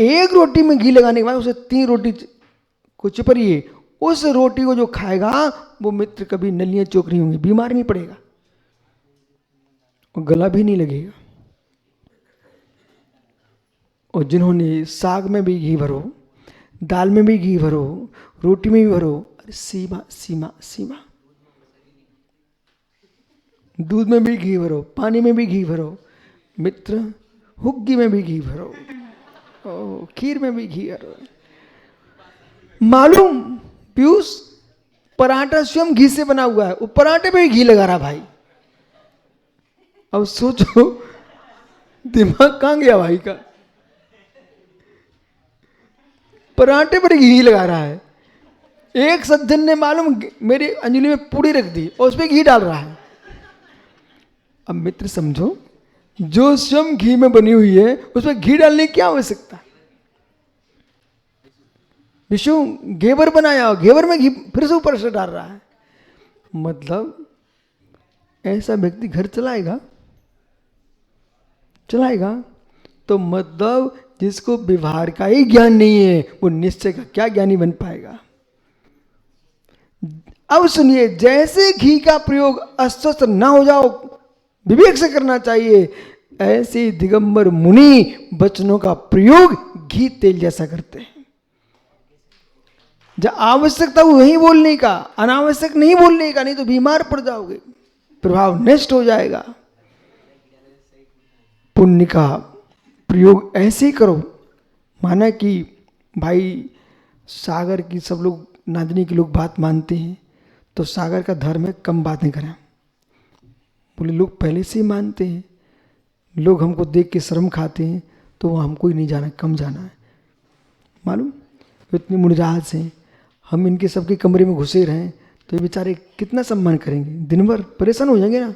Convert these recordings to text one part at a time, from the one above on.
एक रोटी में घी लगाने के बाद उसे 3 रोटी को चिपरिए, उस रोटी को जो खाएगा वो मित्र कभी नलियां चोक नहीं होंगी, बीमार नहीं पड़ेगा और गला भी नहीं लगेगा। और जिन्होंने साग में भी घी भरो, दाल में भी घी भरो, रोटी में भी भरो, अरे सीमा सीमा सीमा, दूध में भी घी भरो, पानी में भी घी भरो, मित्र हुग्गी में भी घी भरो, खीर में भी घी भरो। मालूम पीयूष, पराठा स्वयं घी से बना हुआ है, वो पराठे पे भी घी लगा रहा भाई। अब सोचो दिमाग कहां गया भाई का, पराठे पर घी लगा रहा है। एक सज्जन ने मालूम मेरी अंजलि में पूड़ी रख दी और उस पर घी डाल रहा है। अब मित्र समझो, जो स्वयं घी में बनी हुई है उस पर घी डालने की क्या आवश्यकता। विष्णु घेवर बनाया, घेवर में घी फिर से ऊपर से डाल रहा है। मतलब ऐसा व्यक्ति घर चलाएगा? चलाएगा? तो मतलब जिसको व्यवहार का ही ज्ञान नहीं है वो निश्चय का क्या ज्ञानी बन पाएगा। अब सुनिए, जैसे घी का प्रयोग अस्वस्थ न हो जाओ विवेक से करना चाहिए, ऐसे दिगंबर मुनि वचनों का प्रयोग घी तेल जैसा करते हैं। जब आवश्यकता वही बोलने का, अनावश्यक नहीं बोलने का, नहीं तो बीमार पड़ जाओगे, प्रभाव नष्ट हो जाएगा। पुण्य का प्रयोग ऐसे ही करो। माना कि भाई सागर की सब लोग, नादिनी के लोग बात मानते हैं, तो सागर का धर्म है कम बातें करें। बोले लोग पहले से ही मानते हैं, लोग हमको देख के शर्म खाते हैं, तो वह हमको ही नहीं जाना, कम जाना है। मालूम इतने मुनिराज हैं, हम इनके सबके कमरे में घुसे रहें तो ये बेचारे कितना सम्मान करेंगे, दिन भर परेशान हो जाएंगे ना।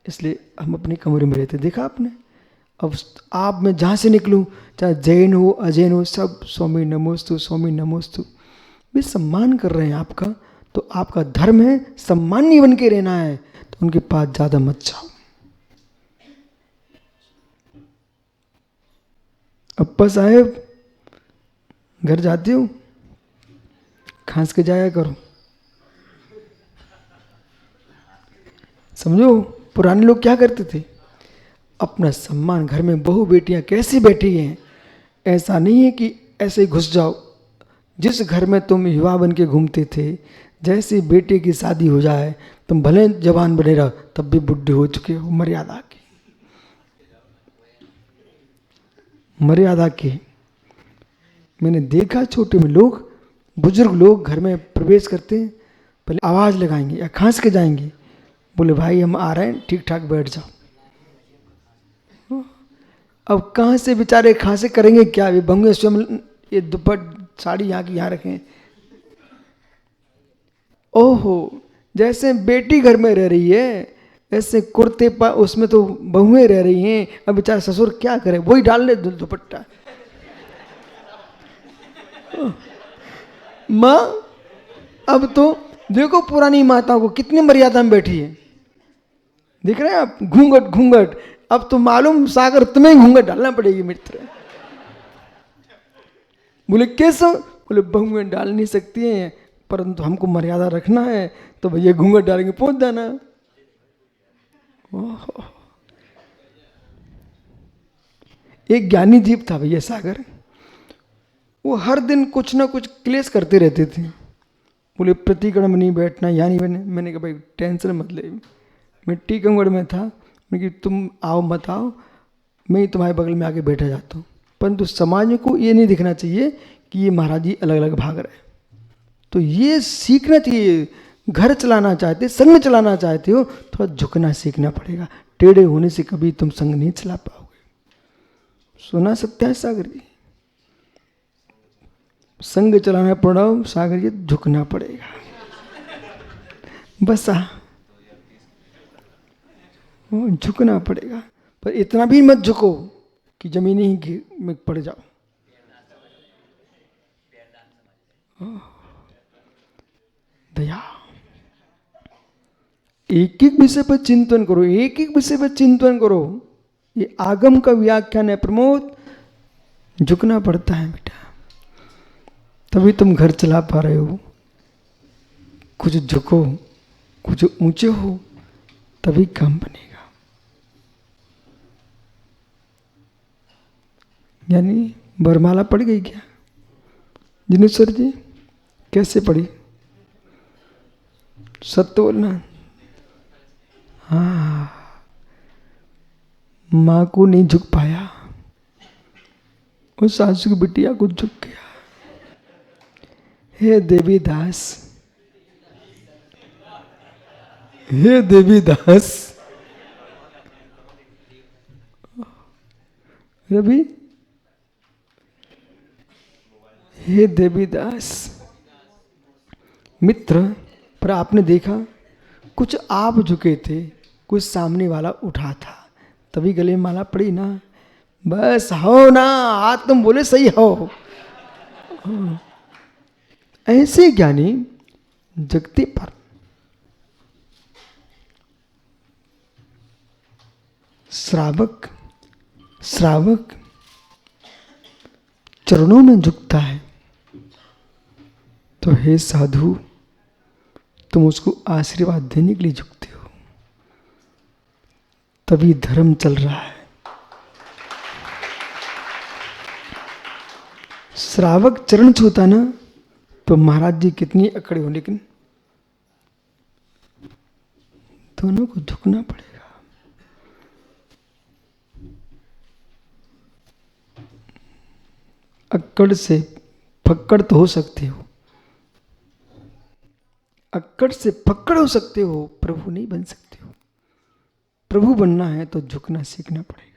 इसलिए हम अपने कमरे में रहते। देखा आपने, अब आप मैं जहाँ से निकलूँ, चाहे जैन हो अजैन हो, सब स्वामी नमोस्तु स्वामी नमोस्तु, वे सम्मान कर रहे हैं आपका। तो आपका धर्म है सम्मानी बन के रहना है, तो उनके पास ज़्यादा मत जाओ। अप्पा साहेब घर जाते हो, खांस के जाया करो। समझो पुराने लोग क्या करते थे, अपना सम्मान, घर में बहू बेटियां कैसी बैठी हैं, ऐसा नहीं है कि ऐसे घुस जाओ। जिस घर में तुम युवा बन के घूमते थे, जैसे बेटे की शादी हो जाए, तुम भले जवान बने रहो तब भी बुढ़े हो चुके हो। मर्यादा की, मर्यादा की। मैंने देखा छोटे में लोग, बुजुर्ग लोग घर में प्रवेश करते हैं, पहले आवाज़ लगाएंगे या खांस के जाएंगे, बोले भाई हम आ रहे हैं, ठीक ठाक बैठ जाओ। अब कहाँ से बेचारे खांसे करेंगे क्या, ये बंगे स्वयं ये दुपट साड़ी यहाँ की यहाँ रखें। ओहो, जैसे बेटी घर में रह रही है, ऐसे कुर्ते पर उसमें तो बहुएं रह रही हैं। अब बेचारा ससुर क्या करे, वही डाल ले दुपट्टा। माँ अब तो देखो पुरानी माताओं को कितनी मर्यादा में बैठी है, देख रहे हैं आप, घूंघट घूंघट। अब तो मालूम सागर तुम्हें घूंघट डालना पड़ेगी मित्र। बोले कैसे, बोले बहुएं डाल नहीं सकती हैं, परंतु हमको मर्यादा रखना है, तो भैया घूंघट डालेंगे पहुंच जाना। एक ज्ञानी जीव था भैया सागर, वो हर दिन कुछ ना कुछ क्लेश करते रहते थे। बोले प्रतिगण में नहीं बैठना, यहाँ नहीं बैठना। मैंने कहा भाई टेंशन मत ले, मैं टीकमगढ़ में था, मैं कि तुम आओ मत आओ, मैं ही तुम्हारे बगल में आके बैठा जाता हूँ। परंतु समाज को ये नहीं दिखना चाहिए कि ये महाराज जी अलग अलग भाग रहे। तो ये सीखना चाहिए, घर चलाना चाहते, संग चलाना चाहते हो, थोड़ा झुकना सीखना पड़ेगा। टेढ़े होने से कभी तुम संग नहीं चला पाओगे। सुना सत्य है सागर जी, संग चलाना पड़ा सागर जी, झुकना पड़ेगा। बस झुकना पड़ेगा, पर इतना भी मत झुको कि जमीन ही में पड़ जाओ। दया, एक एक विषय पर चिंतन करो, एक एक विषय पर चिंतन करो। ये आगम का व्याख्यान है प्रमोद, झुकना पड़ता है बेटा, तभी तुम घर चला पा रहे हो। कुछ झुको, कुछ ऊंचे हो, तभी काम बनेगा। यानी वरमाला पड़ गई क्या जिनेश्वर जी? कैसे पड़ी? सत्य बोलना। हाँ, माँ को नहीं झुक पाया, उस सासू की बिटिया को झुक गया। हे देवी दास, हे देवी दास। रवि, हे देवी दास मित्र। पर आपने देखा कुछ आप झुके थे, कुछ सामने वाला उठा था, तभी गले में माला पड़ी ना। बस हो ना, हाथ तुम बोले सही हो। ऐसे ज्ञानी जगते पर श्रावक चरणों में झुकता है, तो हे साधु, तुम उसको आशीर्वाद देने के लिए झुकते हो, तभी धर्म चल रहा है। श्रावक चरण छूता ना, तो महाराज जी कितनी अकड़े हो, लेकिन दोनों को झुकना पड़ेगा। अक्कड़ से फक्कड़ तो हो सकते हो, अक्कड़ से फक्कड़ हो सकते हो, प्रभु नहीं बन सकते हो। प्रभु बनना है तो झुकना सीखना पड़ेगा।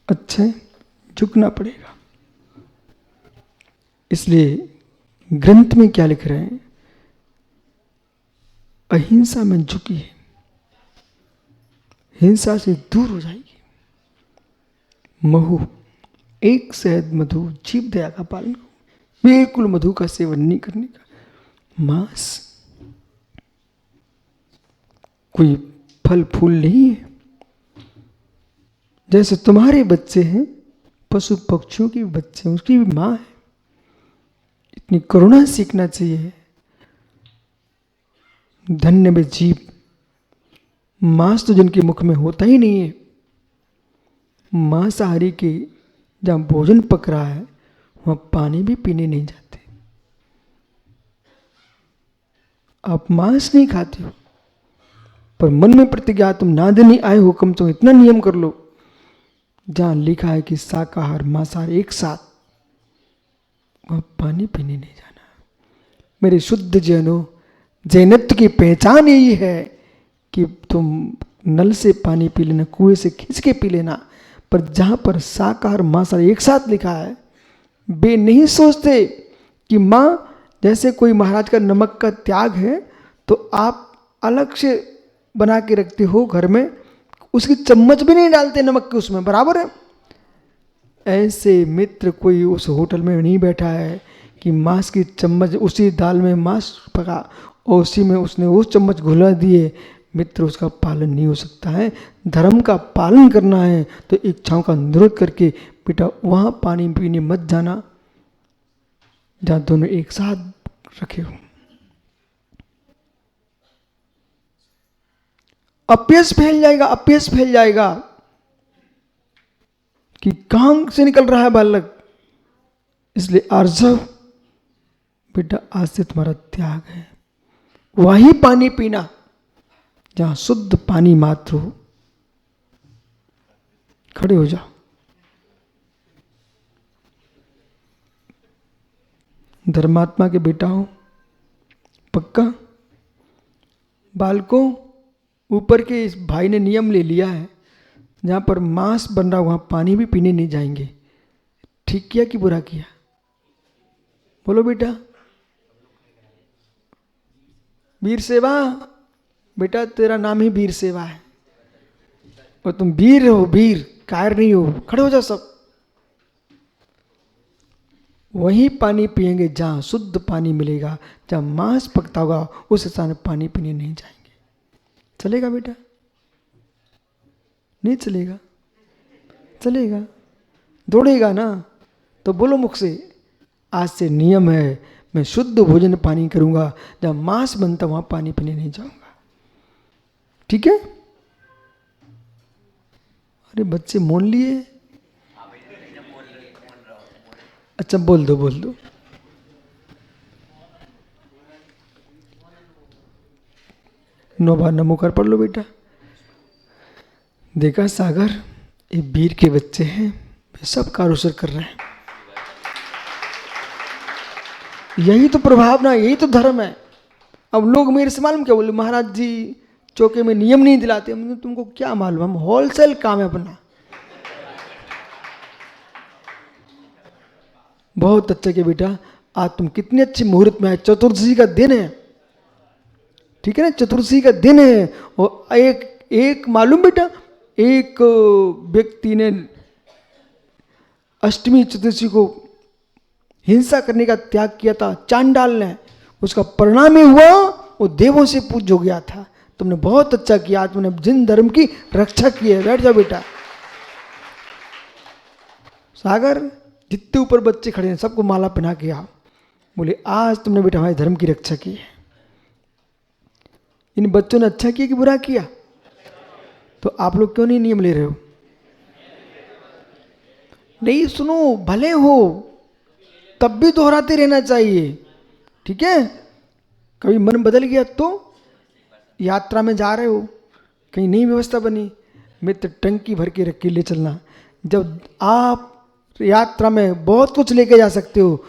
अच्छा, झुकना पड़ेगा। इसलिए ग्रंथ में क्या लिख रहे हैं? अहिंसा में झुकी है, हिंसा से दूर हो जाएगी। महु एक शहद मधु, जीव दया का पालन करो, बिल्कुल मधु का सेवन नहीं करने का। मांस कोई फल फूल नहीं है। जैसे तुम्हारे बच्चे हैं, पशु पक्षियों के भी बच्चे हैं, उसकी भी मां है। इतनी करुणा सीखना चाहिए। धन्य में जीव, मांस तो जिनके मुख में होता ही नहीं है। मांसाहारी के जहां भोजन पक रहा है, वहां पानी भी पीने नहीं जाते। आप मांस नहीं खाते हो, पर मन में प्रतिज्ञा, तुम ना देने आए हुक्म, तो इतना नियम कर लो, जहां लिखा है कि शाकाहार मांसाहार एक साथ, वहां पानी पीने नहीं जाना। मेरे शुद्ध जैनों, जैनत्व की पहचान यही है कि तुम नल से पानी पी लेना, कुएं से खींच के पी लेना, पर जहां पर शाकाहार मांसाहार एक साथ लिखा है, वे नहीं सोचते कि मां जैसे कोई महाराज का नमक का त्याग है, तो आप अलग से बना के रखते हो घर में, उसकी चम्मच भी नहीं डालते नमक के उसमें, बराबर है। ऐसे मित्र कोई उस होटल में नहीं बैठा है कि मांस की चम्मच, उसी दाल में मांस पका और उसी में उसने वो चम्मच घुला दिए। मित्र, उसका पालन नहीं हो सकता है। धर्म का पालन करना है तो इच्छाओं का निरोध करके बेटा वहां पानी पीने मत जाना जहां दोनों एक साथ रखे हो। अपयश फैल जाएगा, अपयश फैल जाएगा कि कहां से निकल रहा है बालक। इसलिए आर्जव बेटा, आज से तुम्हारा त्याग है। वही पानी पीना जहां शुद्ध पानी मात्र हो। खड़े हो जाओ। धर्मात्मा के बेटा हो पक्का। बालकों, ऊपर के इस भाई ने नियम ले लिया है, जहां पर मांस बन रहा वहां पानी भी पीने नहीं जाएंगे। ठीक किया कि बुरा किया? बोलो बेटा। वीर सेवा, बेटा तेरा नाम ही वीर सेवा है, और तुम वीर हो, वीर कायर नहीं हो। खड़े हो जाओ सब। वही पानी पिएंगे जहां शुद्ध पानी मिलेगा, जहां मांस पकता होगा उस स्थान पानी पीने नहीं जाएंगे। चलेगा बेटा? नहीं चलेगा। चलेगा, दौड़ेगा ना। तो बोलो मुख से, आज से नियम है, मैं शुद्ध भोजन पानी करूंगा, जब मांस बनता वहां पानी पीने नहीं जाऊंगा। ठीक है? अरे बच्चे मोल लिए। अच्छा बोल दो, बोल दो। नौ बार नमो कर पढ़ लो बेटा। देखा सागर, ये वीर के बच्चे हैं, वे सब कारुसर कर रहे हैं। यही तो प्रभावना, यही तो धर्म है। अब लोग मेरे से मालूम क्या बोले, महाराज जी चौके में नियम नहीं दिलाते। तुमको क्या मालूम, हम होलसेल काम है अपना। बहुत अच्छा किया बेटा, आज तुम कितने अच्छे मुहूर्त में आए, चतुर्दशी का दिन है। ठीक है ना, चतुर्दशी का दिन है। और एक मालूम बेटा, एक व्यक्ति ने अष्टमी चतुर्दशी को हिंसा करने का त्याग किया था, चांडाल ने। उसका परिणाम ही हुआ वो देवों से पूज्य हो गया था। तुमने बहुत अच्छा किया, आज तुमने जिन धर्म की रक्षा की है। बैठ जाओ बेटा। सागर, जितने ऊपर बच्चे खड़े हैं सबको माला पहना के आओ। बोले आज तुमने बेटा हमारे धर्म की रक्षा की है। इन बच्चों ने अच्छा किया कि बुरा किया? तो आप लोग क्यों नहीं नियम ले रहे हो? नहीं सुनो, भले हो तब भी दोहराते रहना चाहिए। ठीक है? कभी मन बदल गया तो यात्रा में जा रहे हो, कहीं नई व्यवस्था बनी, मित्र टंकी भर के रख के ले चलना। जब आप यात्रा में बहुत कुछ लेके जा सकते हो,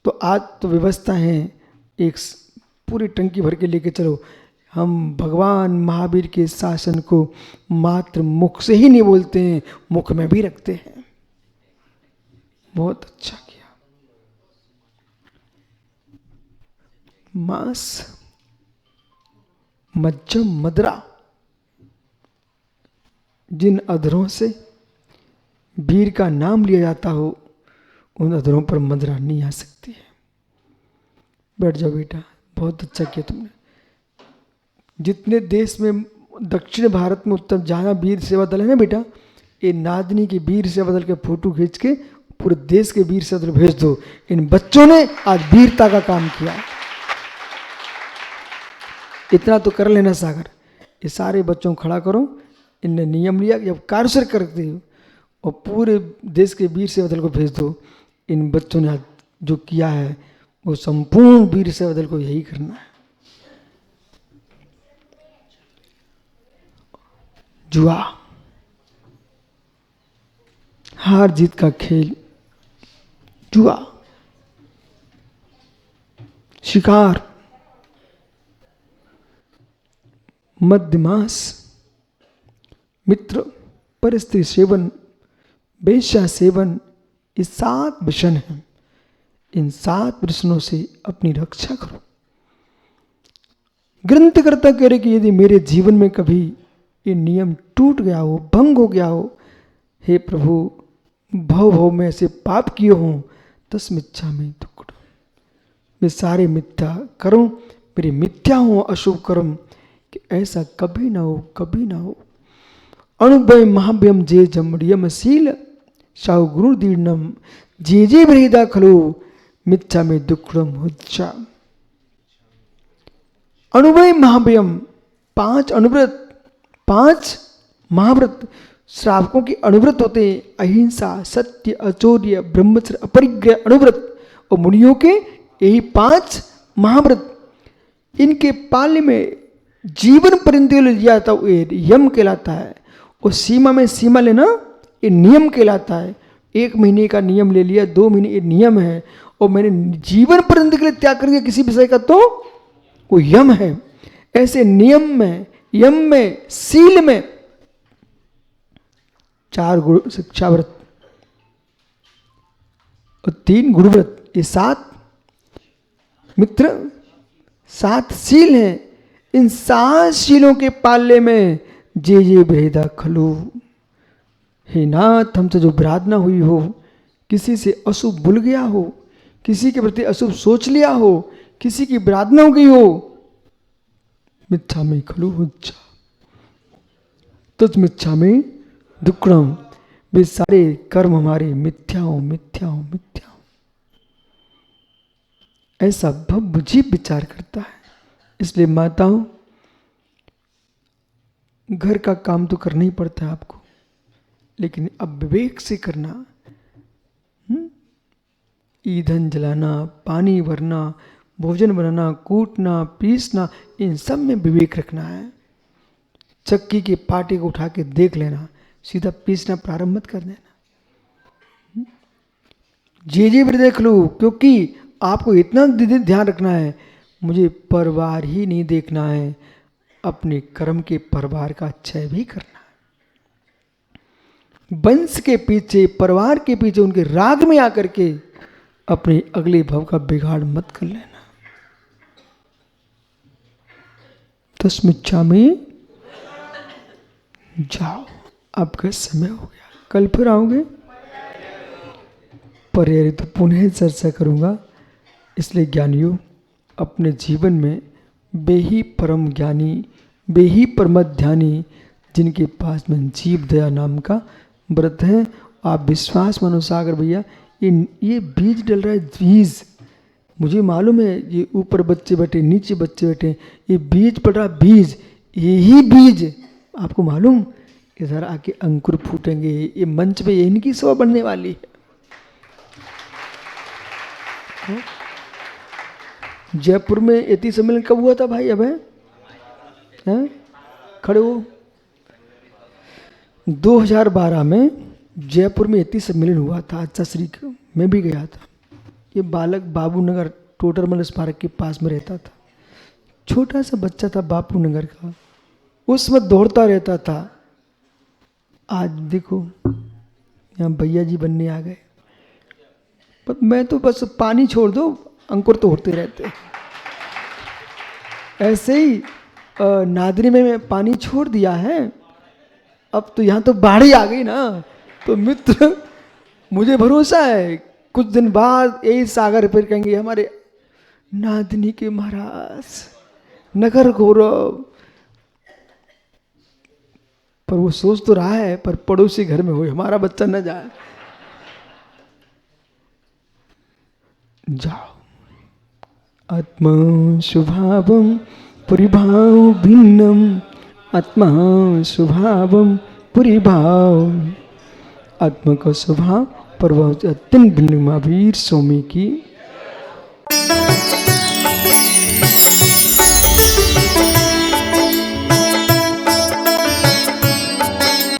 तो आज तो व्यवस्था है, एक पूरी टंकी भर के लेके चलो। हम भगवान महावीर के शासन को मात्र मुख से ही नहीं बोलते हैं, मुख में भी रखते हैं। बहुत अच्छा किया। मांस, मज्जम, मदरा, जिन अधरों से वीर का नाम लिया जाता हो, उन अधरों पर मदरा नहीं आ सकती है। बैठ जाओ बेटा, बहुत अच्छा किया तुमने। जितने देश में, दक्षिण भारत में उत्तर जहाँ वीर सेवा दल है ना बेटा, ये नादनी के वीर सेवा दल के फोटो खींच के पूरे देश के वीर सेवा दल भेज दो। इन बच्चों ने आज वीरता का काम किया। इतना तो कर लेना सागर, ये सारे बच्चों को खड़ा करो। इनने नियम लिया कि जब कार्यसर करते हो और पूरे देश के वीर सेवा दल को भेज दो। इन बच्चों ने जो किया है वो संपूर्ण वीर सेवा दल को यही करना है। जुआ, हार जीत का खेल, जुआ, शिकार, मद्यमांस, मित्र, परस्त्री सेवन, वेश्या सेवन, ये 7 व्यसन हैं। इन 7 व्यसनों से अपनी रक्षा करो। ग्रंथकर्ता कह रहे कि यदि मेरे जीवन में कभी ये नियम टूट गया हो, भंग हो गया हो, हे प्रभु भव भव में ऐसे पाप किए हों, तस्मिच्छा में दुख, मैं सारे मिथ्या करूं, मेरे मिथ्या हो अशुभ कर्म, कि ऐसा कभी ना हो, कभी ना हो। अनुभव महाभ्यम जे जमड़ियम शील साहु गुरु दीर्णम जे जे ब्रहिदा खलो मिथ्या में दुखड़म हुच्चा। अनुभव महाभ्यम, 5 अनुव्रत, 5 महाव्रत श्रावकों के अनुव्रत होते हैं। अहिंसा, सत्य, अचौर्य, ब्रह्मचर्य, अपरिग्रह अनुव्रत। और मुनियों के यही 5 महाव्रत, इनके पालने में जीवन पर्यंत लिया था, वो यम कहलाता है। और सीमा में सीमा लेना ये नियम कहलाता है। 1 महीने का नियम ले लिया, 2 महीने ये नियम है, और मैंने जीवन पर्यंत के लिए त्याग कर दिया किसी विषय का, तो वो यम है। ऐसे नियम में, यम में, सील में 4 गुरु शिक्षा व्रत और 3 गुरु व्रत, ये 7 मित्र, 7 शील हैं। इन 7 शीलों के पालने में जे जे भेदा खलु। हे नाथ, हमसे जो विराधना हुई हो, किसी से अशुभ भूल गया हो, किसी के प्रति अशुभ सोच लिया हो, किसी की विराधना हो गई हो, मिथ्या में खलु हुच्चा तज मिथ्या में दुक्कड़म, वे सारे कर्म हमारे मिथ्या हो, मिथ्या हो, मिथ्या हो, ऐसा भवजीव विचार करता है। इसलिए माताओं, घर का काम तो करना ही पड़ता है आपको, लेकिन अब विवेक से करना। ईंधन जलाना, पानी भरना, भोजन बनाना, कूटना, पीसना, इन सब में विवेक रखना है। चक्की के पाटे को उठा के देख लेना, सीधा पीसना प्रारंभ मत कर देना। जे भी देख लो, क्योंकि आपको इतना ध्यान रखना है, मुझे परिवार ही नहीं देखना है, अपने कर्म के परिवार का क्षय भी करना है। वंश के पीछे, परिवार के पीछे, उनके राग में आकर के अपने अगले भव का बिगाड़ मत कर लेना। तस्मिच्छामि जाओ, आपका समय हो गया, कल फिर आओगे। पर तो पुनः चर्चा करूंगा। इसलिए ज्ञानियों, अपने जीवन में वे ही परम ज्ञानी, वे ही परम ध्यानी, जिनके पास में जीव दया नाम का व्रत है। आप विश्वास मानो सागर भैया, ये बीज डल रहा है, बीज मुझे मालूम है। ये ऊपर बच्चे बैठे, नीचे बच्चे बैठे, ये बीज पड़ रहा, बीज, यही बीज आपको मालूम, इधर आके अंकुर फूटेंगे। ये मंच पे इनकी सभा बनने वाली है। जयपुर में यति सम्मेलन कब हुआ था भाई? अब है खड़े हो। 2012 में जयपुर में यति सम्मेलन हुआ था। अच्छा श्री, मैं भी गया था। ये बालक बाबू नगर टोटरमल स्मारक के पास में रहता था। छोटा सा बच्चा था बापू नगर का, उस वक्त दौड़ता रहता था। आज देखो यहाँ भैया जी बनने आ गए। पर मैं तो बस पानी छोड़ दो, अंकुर तो होते रहते। ऐसे ही नादरी में मैं पानी छोड़ दिया है, अब तो यहाँ तो बाढ़ ही आ गई ना। तो मित्र, मुझे भरोसा है कुछ दिन बाद यही सागर फिर कहेंगे हमारे नादनी के महाराज नगर गौरव। पर वो सोच तो रहा है, पर पड़ोसी घर में हो, हमारा बच्चा न जाए। जाओ। आत्मा स्वभावम परिभाव भिन्नम, आत्मा स्वभावम परिभाव। आत्मा का स्वभाव प्रभाव से अत्यंत भिन्न महावीर स्वामी की